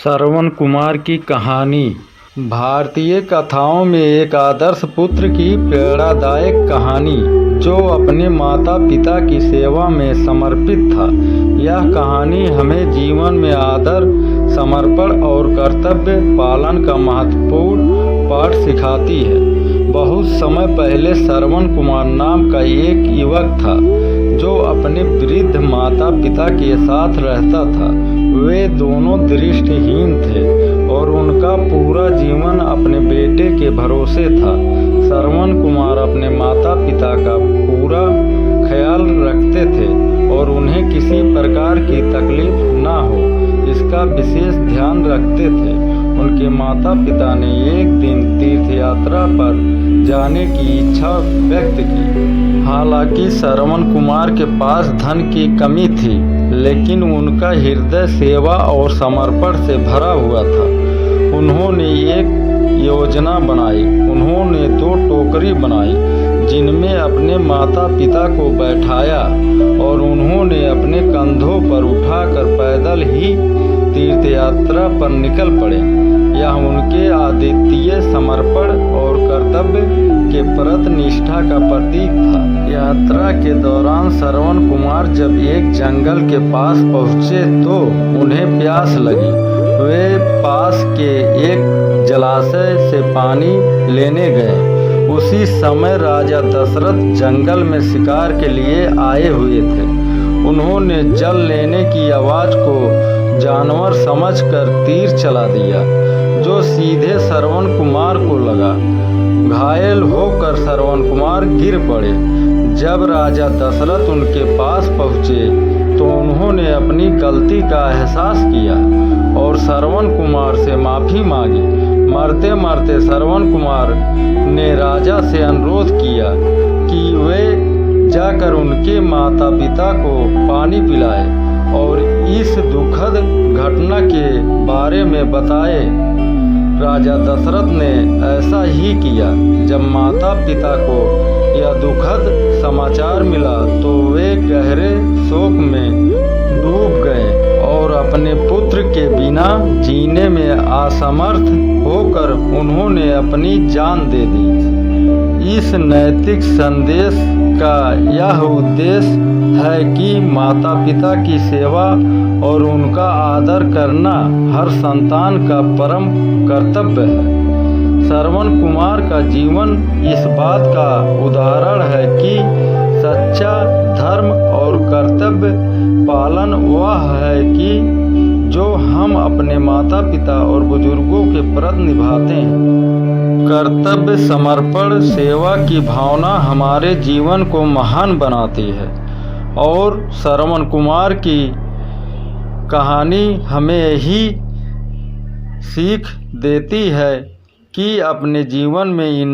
श्रवण कुमार की कहानी। भारतीय कथाओं में एक आदर्श पुत्र की प्रेरणादायक कहानी जो अपने माता पिता की सेवा में समर्पित था। यह कहानी हमें जीवन में आदर, समर्पण और कर्तव्य पालन का महत्वपूर्ण पाठ सिखाती है। बहुत समय पहले श्रवण कुमार नाम का एक युवक था जो अपने वृद्ध माता पिता के साथ रहता था। वे दोनों दृष्टिहीन थे और उनका पूरा जीवन अपने बेटे के भरोसे था। श्रवण कुमार अपने माता पिता का पूरा ख्याल रखते थे और उन्हें किसी प्रकार की तकलीफ न हो इसका विशेष ध्यान रखते थे। उनके माता पिता ने एक दिन तीर्थ यात्रा पर जाने की इच्छा व्यक्त की। हालांकि श्रवण कुमार के पास धन की कमी थी, लेकिन उनका हृदय सेवा और समर्पण से भरा हुआ था। उन्होंने एक योजना बनाई। उन्होंने 2 टोकरी बनाई जिनमें अपने माता पिता को बैठाया और उन्होंने अपने कंधों पर उठाकर पैदल ही तीर्थ यात्रा पर निकल पड़े। यह उनके अद्वितीय समर्पण और कर्तव्य के प्रति निष्ठा का प्रतीक था। यात्रा के दौरान श्रवण कुमार जब एक जंगल के पास पहुँचे तो उन्हें प्यास लगी। वे पास के एक जलाशय से पानी लेने गए। उसी समय राजा दशरथ जंगल में शिकार के लिए आए हुए थे। उन्होंने जल लेने की आवाज़ को जानवर समझकर तीर चला दिया जो सीधे श्रवण कुमार को लगा। घायल होकर श्रवण कुमार गिर पड़े। जब राजा दशरथ उनके पास पहुँचे तो उन्होंने अपनी गलती का एहसास किया और श्रवण कुमार से माफ़ी मांगी। मरते मरते श्रवण कुमार ने राजा से अनुरोध किया कि वे जाकर उनके माता पिता को पानी पिलाए और इस दुखद घटना के बारे में बताए। राजा दशरथ ने ऐसा ही किया। जब माता पिता को यह दुखद समाचार मिला तो वे गहरे शोक में डूब गए और अपने पुत्र के बिना जीने में असमर्थ होकर उन्होंने अपनी जान दे दी। इस नैतिक संदेश का यह उद्देश्य है कि माता पिता की सेवा और उनका आदर करना हर संतान का परम कर्तव्य है। श्रवण कुमार का जीवन इस बात का उदाहरण है कि सच्चा धर्म और कर्तव्य पालन वह है कि जो हम अपने माता पिता और बुजुर्गों के प्रति निभाते हैं। कर्तव्य, समर्पण, सेवा की भावना हमारे जीवन को महान बनाती है और श्रवण कुमार की कहानी हमें यही सीख देती है कि अपने जीवन में इन